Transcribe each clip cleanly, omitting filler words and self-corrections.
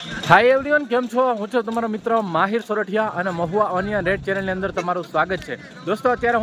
Hi everyone, કેમ છો? હું છું તમારો મિત્ર માહિર સોરઠિયા અને મહુવા ઓનિયન રેડ ચેનલની અંદર તમારું સ્વાગત છે. દોસ્તો અત્યારે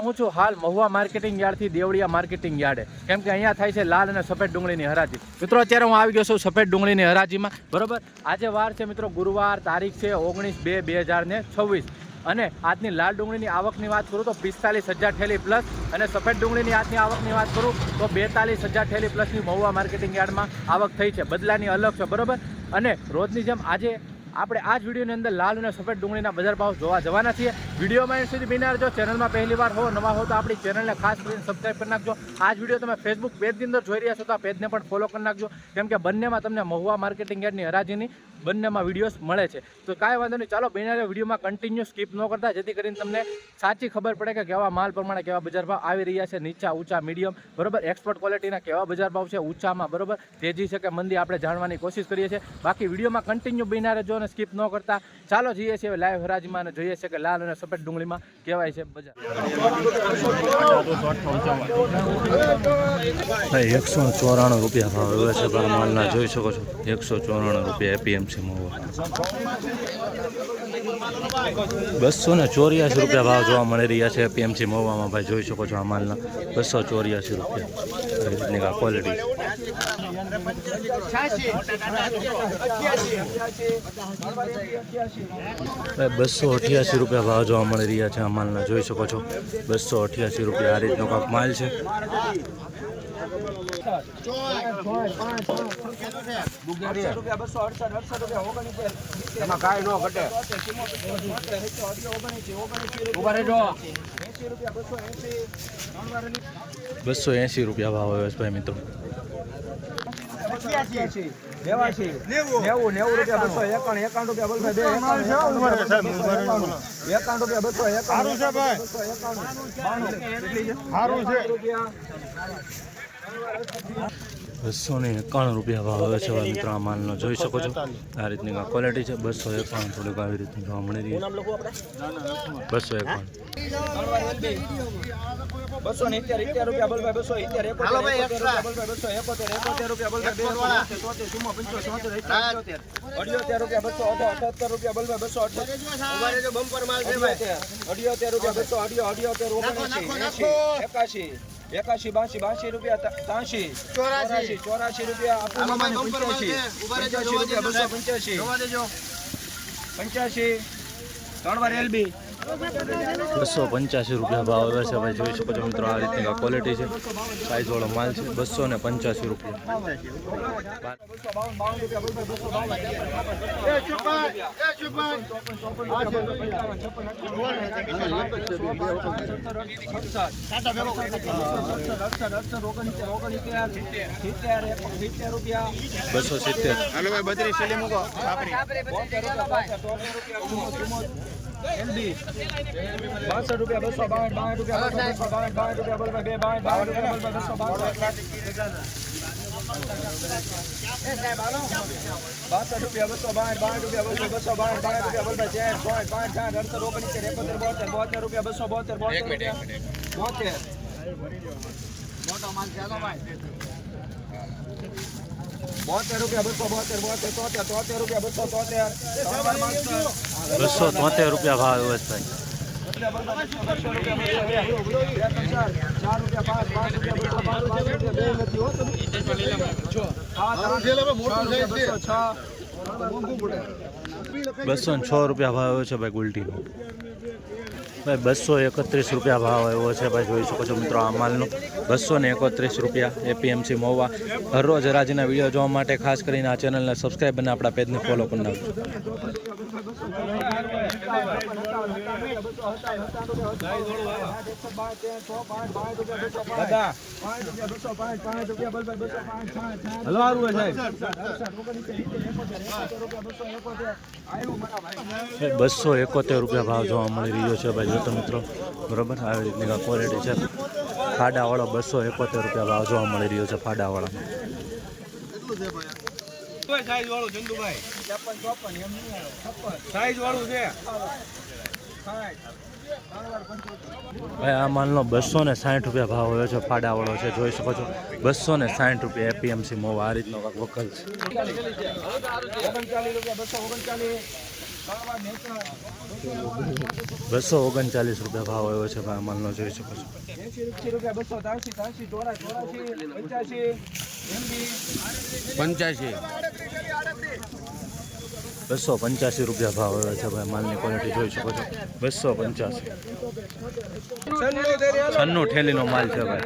હું છું મહુવા માર્કેટિંગ યાર્ડથી દેવળિયા માર્કેટિંગ યાર્ડે, કેમ કે અહીંયા થાય છે લાલ અને સફેદ ડુંગળીની હરાજી. મિત્રો અત્યારે હું આવી ગયો છું સફેદ ડુંગળીની હરાજીમાં, બરોબર. આજે વાર છે મિત્રો ગુરુવાર, તારીખ છે 19/2/2026 અને આજની લાલ ડુંગળીની આવકની વાત કરું તો 45,000 થેલી પ્લસ અને સફેદ ડુંગળીની આજની આવકની વાત કરું તો 42,000 થેલી પ્લસની મહુવા માર્કેટિંગ યાર્ડમાં આવક થઈ છે. બદલાની અલગ છે, બરોબર. અને રોજની જેમ આજે આપણે આ જ વિડીયોની અંદર લાલ અને સફેદ ડુંગળીના બજાર ભાવ જોવા જવાના છીએ. વિડીયોમાં એન્ડ સુધી બિના રહેજો. ચેનલમાં પહેલી વાર હો, નવા હો તો આપણી ચેનલને ખાસ કરીને સબસ્ક્રાઈબ કરી નાખજો. આ જ વિડીયો તમે ફેસબુક પેજની અંદર જોઈ રહ્યા છો તો આ પેજને પણ ફોલો કરી નાખજો, કેમ કે બંનેમાં તમને મહુવા માર્કેટિંગ યાર્ડની હરાજીની બંનેમાં વિડીયોઝ મળે છે. તો કાંઈ વાંધો નહીં, ચાલો બિના વિડીયોમાં કન્ટિન્યુ સ્કીપ ન કરતા, જેથી કરીને તમને સાચી ખબર પડે કે કેવા માલ પ્રમાણે કેવા બજાર ભાવ આવી રહ્યા છે. નીચા, ઊંચા, મીડિયમ, બરોબર. એક્સપોર્ટ ક્વોલિટીના કેવા બજાર ભાવ છે, ઊંચામાં, બરોબર. તેજી છે કે મંદી, આપણે જાણવાની કોશિશ કરીએ છીએ. બાકી વિડીયોમાં કન્ટિન્યુ બિના રહેજો અને સ્કીપ ન કરતા. ચાલો જઈએ છીએ લાઈવ હરાજીમાં અને જોઈએ છે કે લાલ અને સફેદ ડુંગળીમાં કેવાય છે બજાર. 194 રૂપિયા ભાવ એવા છે માલના, જોઈ શકો છો. 194 રૂપિયા એપીએમસી મહુવા. 284 રૂપિયા ભાવ જોવા મળી રહ્યા છે એપીએમસી મહુવામાં, ભાઈ જોઈ શકો છો. આ માલના 284 રૂપિયા ક્વોલિટી. 288 રૂપિયા ભાવ જોવા મળી રહ્યા છે આ માલના, જોઈ શકો છો. 288 રૂપિયા આ રીતનો કાંક માલ છે. 280 રૂપિયા ભાવ આવ્યો છે ભાઈ મિત્રો. 90 રૂપિયા 251 રૂપિયા બોલ ભાઈ. 291 રૂપિયા ભાવ આવે છે મિત્રો આ માલનો, જોઈ શકો છો. આ રીતની ક્વોલિટી છે. 251 થોડીક આવી રીતની જોવા મળી રહી છે. 251 270 રૂપિયા બોલ ભાઈ. 271 રૂપિયા બોલ ભાઈ. 278 રૂપિયા 278 રૂપિયા બોલ ભાઈ. 278 બમ્પર માલ છે ભાઈ. 78 રૂપિયા 81 82 રૂપિયા 83 84 રૂપિયા 85 ત્રણ વાર એલબી. 285 રૂપિયા ભાવ આવે છે ભાઈ, જોઈ શકો છો મિત્રો. આ રીતની ક્વોલિટી છે, સાઈઝ વાળો માલ છે. 285 રૂપિયા. 270 રૂપિયા 262 રૂપિયા ભાવ આવ્યો છે ભાઈ. 206 રૂપિયા ભાવ આવ્યો છે ભાઈ ગુલટીનો. ભાઈ 231 રૂપિયા ભાવ આવ્યો છે ભાઈ, જોઈ શકો છો મિત્રો આ માલનો. 231 રૂપિયા એપીએમસી મહુવા. હરરોજ હરાજીના વિડીયો જોવા માટે ખાસ કરીને આ ચેનલને સબસ્ક્રાઈબ અને આપણા પેજને ફોલો કરી નાખજો. 271 રૂપિયા ભાવ જોવા મળી રહ્યો છે ભાઈ, જોતો મિત્રો. બરોબર, આવી રીતની ક્વોલિટી છે. ફાડાવાળો 271 રૂપિયા ભાવ જોવા મળી રહ્યો છે ફાડાવાળા. સાઈઝ વાળું ચંદુભાઈ 54 સાઈઝ વાળું છે. ભાઈ આ માલનો 260 રૂપિયા ભાવ હોય છે, ફાડાવાળો છે, જોઈ શકો છો 260 રૂપિયા એપીએમસી મોવા. આ રીતનો કાંક વકલ છે. 239 રૂપિયા ભાવ આવ્યો છે ભાઈ આ માલનો, જોઈ શકો છો. 285 રૂપિયા ભાવ આવ્યો છે ભાઈ. માલની ક્વોલિટી જોઈ શકો છો. 285 છન્નું ઠેલીનો માલ છે ભાઈ.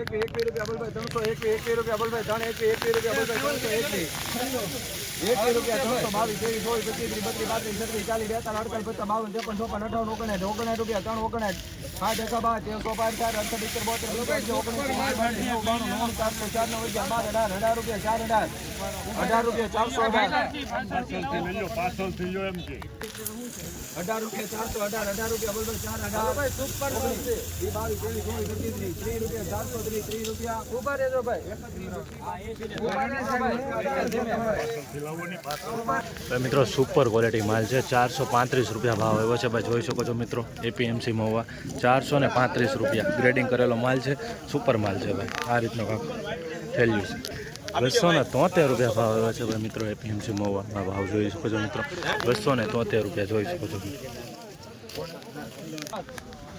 18 મિત્રો સુપર ક્વોલિટી માલ છે. 435 રૂપિયા ભાવ આવ્યો છે ભાઈ, જોઈ શકો છો મિત્રો. એપીએમસી મહુવા 435 રૂપિયા ગ્રેડિંગ કરેલો માલ છે, સુપર માલ છે ભાઈ. આ રીતનો કાંક થેલ્યું છે. 273 રૂપિયા ભાવ આવ્યો છે ભાઈ મિત્રો. એપીએમસી મહુવાના ભાવ જોઈ શકો છો મિત્રો. 273 રૂપિયા જોઈ શકો છો.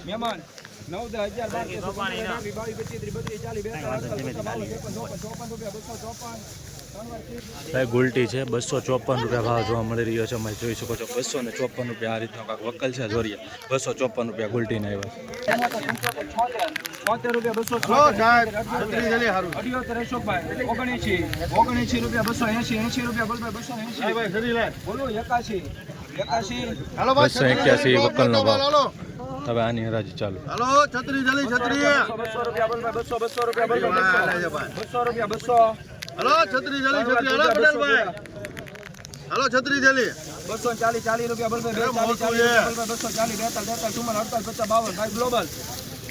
મહેમાન ભાઈ ગુલટી છે, 254 રૂપિયા ભાવ જોવા મળી રહ્યો છે. તમે જોઈ શકો છો 254 રૂપિયા. આ રીતનો કાંક વકલ છે જોરિયા. 254 રૂપિયા ગુલટીને આવ્યા. 73 રૂપિયા 280 રૂપિયા 281 વકલનો ભાવ. હવે આની હરાજી ચાલુ. હાલો છત્રી જલી છત્રી 200 રૂપિયા 200 રૂપિયા હાલો છત્રી જલી છત્રી હાલો બદલભાઈ હાલો છત્રી જલી 240 રૂપિયા બલભાઈ 240 રૂપિયા 240 ભાઈ ગ્લોબલ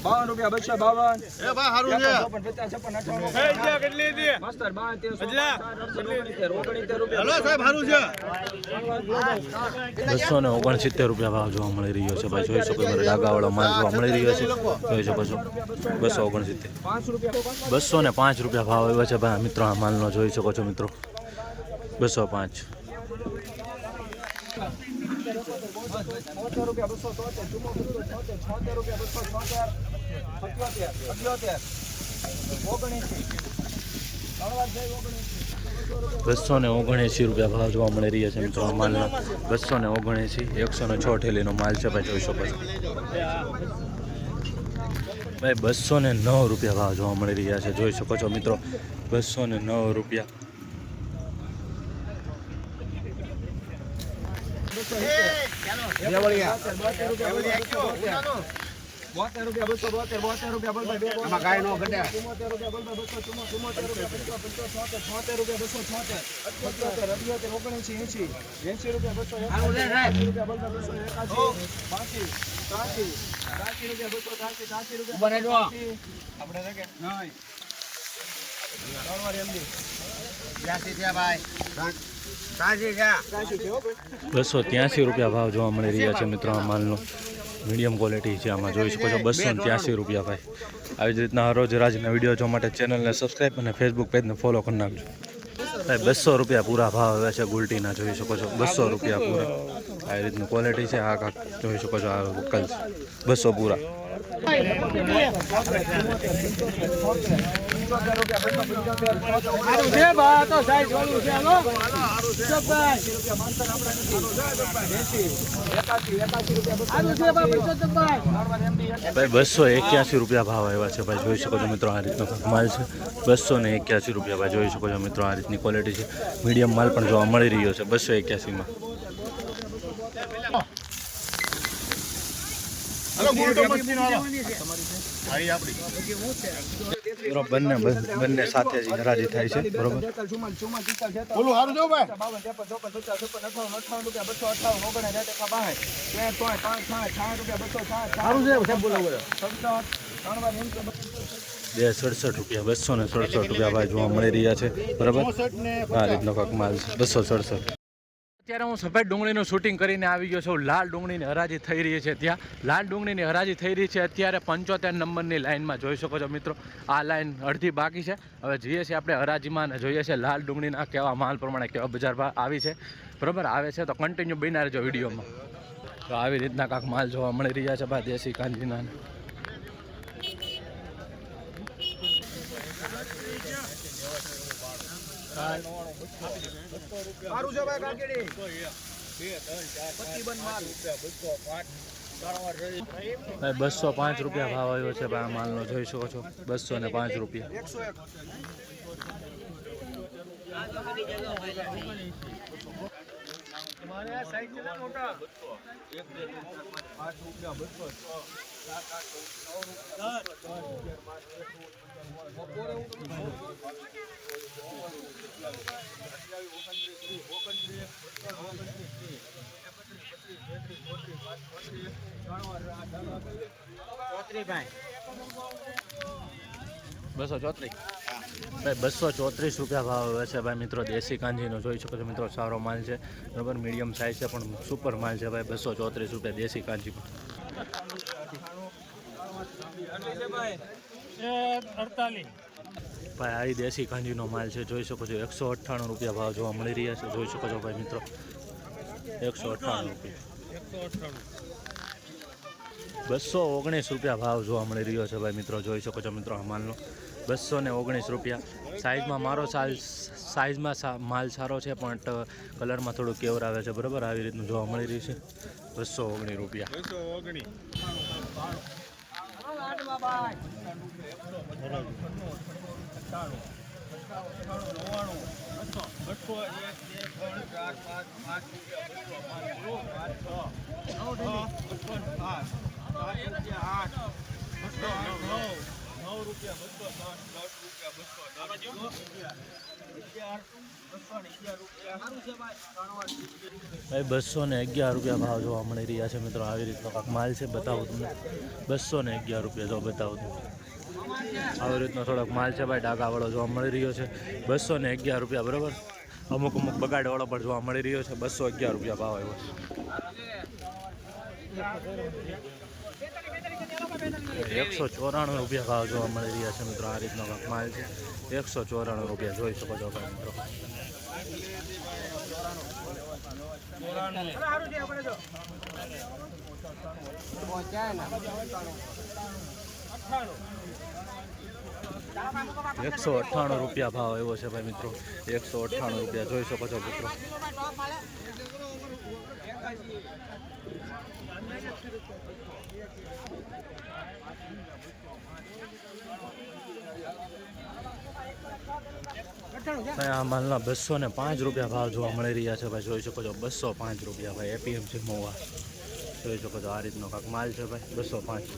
52 રૂપિયા 252 એ ભાઈ હારું છે 55 કેટલી દી માસ્ટર 72 હાલો સાહેબ હારું છે. 269 રૂપિયા ભાવ જોવા મળી રહ્યો છે ભાઈ. જોઈ શકો છો ડાગાવાળો માલ જોવા મળી રહ્યો છે, જોઈ શકો છો. 269 205 રૂપિયા ભાવ આવ્યો છે ભાઈ મિત્રો. આ માલનો જોઈ શકો છો મિત્રો. 205 279 રૂપિયા ભાવ જોવા મળી રહ્યા છે મિત્રો. આ માલનો 279 106 ઠેલીનો માલ છે ભાઈ, જોઈ શકો છો ભાઈ. 209 રૂપિયા ભાવ જોવા મળી રહ્યા છે, જોઈ શકો છો મિત્રો. 209 રૂપિયા. 72 રૂપિયા આમાં ગાય નો ઘટે 72 283 રૂપિયા ભાવ જોવા મળી રહ્યા છે મિત્રો. આ માલનો મીડિયમ ક્વોલિટી છે, આમાં જોઈ શકો છો. 283 રૂપિયા ભાઈ. આવી જ રીતના રોજ રાજના વિડીયો જોવા માટે ચેનલને સબસ્ક્રાઈબ અને ફેસબુક પેજને ફોલો કરી નાખજો ભાઈ. 200 રૂપિયા પૂરા ભાવ આવે છે ગુલટીના, જોઈ શકો છો. 200 રૂપિયા પૂરા. આવી રીતની ક્વોલિટી છે. આ કાંક જોઈ શકો છો. આ વકલ 200 પૂરા. ભાઈ 281 રૂપિયા ભાવ આવ્યા છે ભાઈ, જોઈ શકો છો મિત્રો. આ રીતનો માલ છે. 281 રૂપિયા ભાઈ, જોઈ શકો છો મિત્રો. આ રીતની ક્વોલિટી છે. મીડિયમ માલ પણ જોવા મળી રહ્યો છે 281 બંને સાથે જ હરાજી થાય છે, બરોબર. બે 67 રૂપિયા 267 રૂપિયા ભાઈ જોવા મળી રહ્યા છે, બરાબર. આ રીતનો કાંક માલ છે. 267 અત્યારે હું સફેદ ડુંગળીનું શૂટિંગ કરીને આવી ગયો છું. લાલ ડુંગળીની હરાજી થઈ રહી છે. ત્યાં લાલ ડુંગળીની હરાજી થઈ રહી છે અત્યારે 75 નંબરની લાઇનમાં. જોઈ શકો છો મિત્રો, આ લાઇન અડધી બાકી છે. હવે જઈએ છીએ આપણે હરાજીમાં અને જોઈએ છીએ લાલ ડુંગળીના કેવા માલ પ્રમાણે કેવા બજાર ભાવ આવી છે. બરાબર, આવે છે તો કન્ટિન્યુ બન્યા રહેજો વિડીયોમાં. તો આવી રીતના કાંક માલ જોવા મળી રહ્યા છે ભાઈ દેશી કાંજીના. મારું છે ભાઈ કાકડી ભાઈ 205 રૂપિયા ભાવ આવ્યો છે ભાઈ આ માલનો. જોઈ શકો છો 205 રૂપિયા. 234 ભાઈ 234 રૂપિયા ભાવ આવે છે ભાઈ મિત્રો દેશી કાંજીનો. જોઈ શકો છો મિત્રો, સારો માલ છે. બરાબર, મીડિયમ સાઇઝ છે પણ સુપર માલ છે ભાઈ. 234 રૂપિયા દેશી કાંજી. ભાઈ આ દેશી કાંજીનો માલ છે. જોઈ શકો છો 198 રૂપિયા ભાવ જોવા મળી રહ્યા છે. જોઈ શકો છો ભાઈ મિત્રો, 198 રૂપિયા. 219 રૂપિયા ભાવ જોવા મળી રહ્યો છે ભાઈ મિત્રો. જોઈ શકો છો મિત્રો આ માલનો 219 રૂપિયા. સાઇઝમાં માલ સારો છે પણ કલરમાં થોડું કેવર આવે છે. બરાબર, આવી રીતનું જોવા મળી રહ્યું છે. 219 રૂપિયા. ભાઈ 211 રૂપિયા ભાવ જોવા મળી રહ્યા છે મિત્રો. આવી રીતનો કાંક માલ છે, બતાવું તમને. 211 રૂપિયા જો બતાવું તમને. આવી રીતનો થોડોક માલ છે ભાઈ, ડાઘાવાળો જોવા મળી રહ્યો છે. 211 રૂપિયા. બરાબર, અમુક બગાડવાળો પણ જોવા મળી રહ્યો છે. 211 રૂપિયા ભાવ આવ્યો છે. 194 રૂપિયા ભાવ જોવા મળી રહ્યા છે મિત્રો. આ રીતનો કાંક માલ છે. 194 રૂપિયા જોઈ શકો છો ભાઈ મિત્રો. ₹198 રૂપિયા ભાવ આવ્યો છે ભાઈ મિત્રો. 198 રૂપિયા જોઈ શકો છો મિત્રો. આ માલના 205 રૂપિયા ભાવ જોવા મળી રહ્યા છે ભાઈ. જોઈ શકો છો 205 રૂપિયા ભાઈ. એપીએમસી મોવા જોઈ શકો છો. આ રીતનો કાંક માલ છે ભાઈ. 205.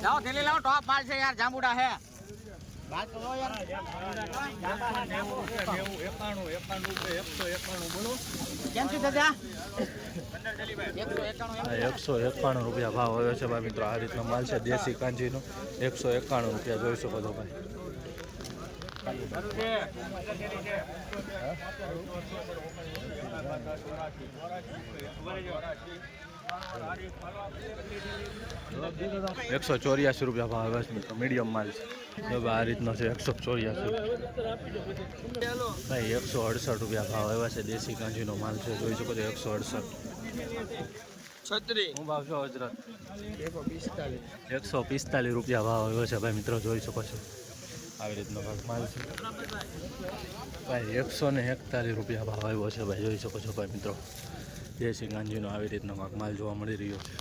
લાવો થેલી લાવો, ટોપ માલ છે યાર, જાંબુડા હે. વાત કરો યાર. 191 બોલો. કેમ છે દાદા? 191 રૂપિયા ભાવ આવ્યો છે ભાઈ મિત્રો. આ રીતનો માલ છે દેશી કાંજીનો. 191 રૂપિયા જોઈ શકો છો ભાઈ. ₹184 રૂપિયા ભાવ આવે છે મિત્રો. મીડિયમ માલ છે. આ રીતનો છે 184. ભાઈ 168 રૂપિયા ભાવ આવ્યા છે. દેશી કાંજીનો માલ છે. જોઈ શકો છો 168. છત્રી હું ભાવ છો હજરત? 145 રૂપિયા ભાવ આવ્યો છે ભાઈ મિત્રો. જોઈ શકો છો આવી રીતનો માલ છે ભાઈ. 141 રૂપિયા ભાવ આવ્યો છે ભાઈ. જોઈ શકો છો ભાઈ મિત્રો. દેશી કાંજીનો આવી રીતનો માલ જોવા મળી રહ્યો છે.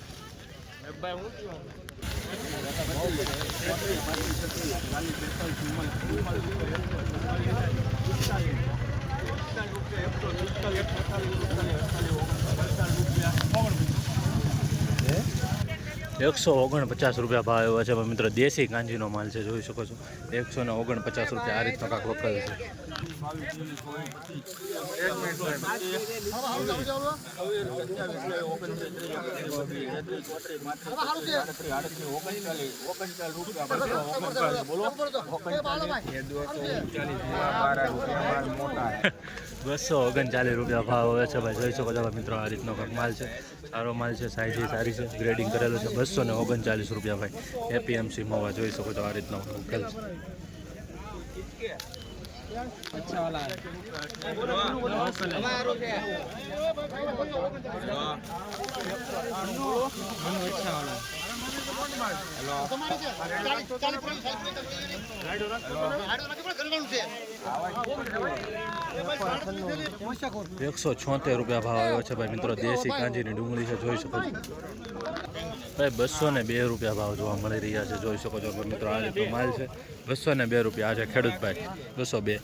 149 રૂપિયા ભાવ આવ્યો છે મિત્રો. દેશી કાંજીનો માલ છે. જોઈ શકો છો 149 રૂપિયા. આ રીતનો કાંક વકલ છે. બસો 39 રૂપિયા ભાવ આવે છે ભાઈ. જોઈ શકો છો મિત્રો આ રીતનો કંઈક માલ છે. સારો માલ છે, સાઈઝ સારી છે, ગ્રેડિંગ કરેલું છે. 239 રૂપિયા ભાઈ. એપીએમસી મવા જોઈ શકો છો આ રીતનો ઉકેલ છે. ₹176 ભાવ આવ્યો છે ભાઈ મિત્રો. દેશી કાંજીની ડુંગળી છે, જોઈ શકો છો ભાઈ. 202 રૂપિયા ભાવ જોવા મળી રહ્યા છે, જોઈ શકો છો મિત્રો. આ રીતનો માલ છે. 202 રૂપિયા. આ છે ખેડૂત ભાઈ 202.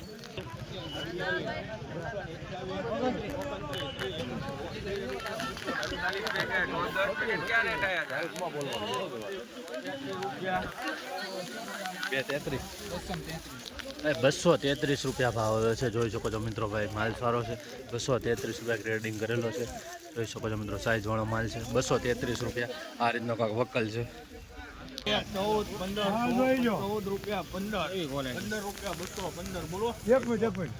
₹233 રૂપિયા ભાવ આવે છે, જોઈ શકો છો મિત્રો ભાઈ. માલ સારો છે. 233 રૂપિયા ગ્રેડિંગ કરેલો છે, જોઈ શકો છો મિત્રો. સાઈઝ વાળો માલ છે. 233 રૂપિયા. આ રીતનો કાંક વકલ છે. 14, 15, 14 રૂપિયા 15 રૂપિયા 215 બોલો. 1 મિનિટ 17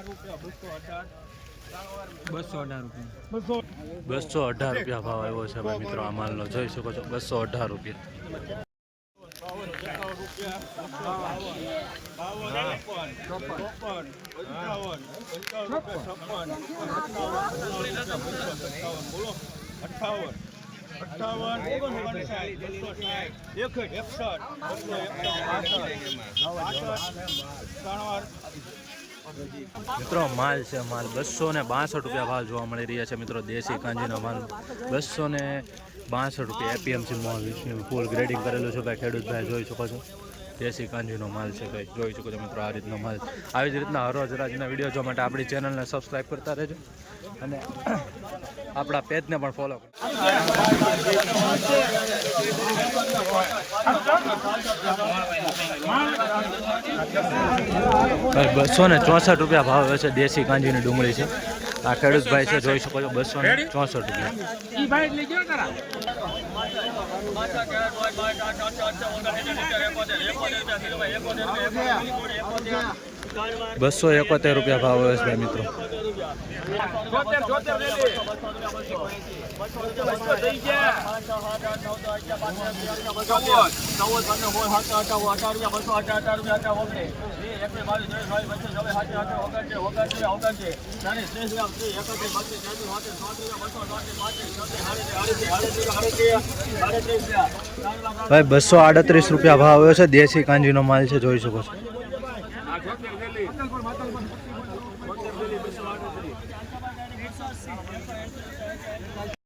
રૂપિયા 218 રૂપિયા ભાવ આવ્યો છે ભાઈ મિત્રો. આ માલનો જોઈ શકો છો. 218 રૂપિયા. મિત્રો માલ છે. માલ 262 રૂપિયા ભાવ જોવા મળી રહ્યા છે મિત્રો. દેશી કાંજીનો માલ 262 રૂપિયા. એપીએમસી મોલ ફૂલ ગ્રેડિંગ કરેલું છે ભાઈ. ખેડૂત ભાઈ જોઈ શકો છો. દેશી કાંજીનો માલ છે ભાઈ, જોઈ શકો છો મિત્રો. આ રીતનો માલ. આવી જ રીતના હરરોજ રાજના વિડીયો જોવા માટે આપણી ચેનલને સબસ્ક્રાઈબ કરતા રહેજો અને આપણા પેજને પણ ફોલો કરો. ભાઈ 264 રૂપિયા ભાવ આવે છે. દેશી કાંજીની ડુંગળી છે. આ ખેડૂત ભાઈ છે, જોઈ શકો છો. 264 રૂપિયા. 271 રૂપિયા ભાવ આવે છે ભાઈ મિત્રો. ભાઈ 238 રૂપિયા ભાવ આવ્યો છે. દેશી કાંજીનો માલ છે, જોઈ શકો છો.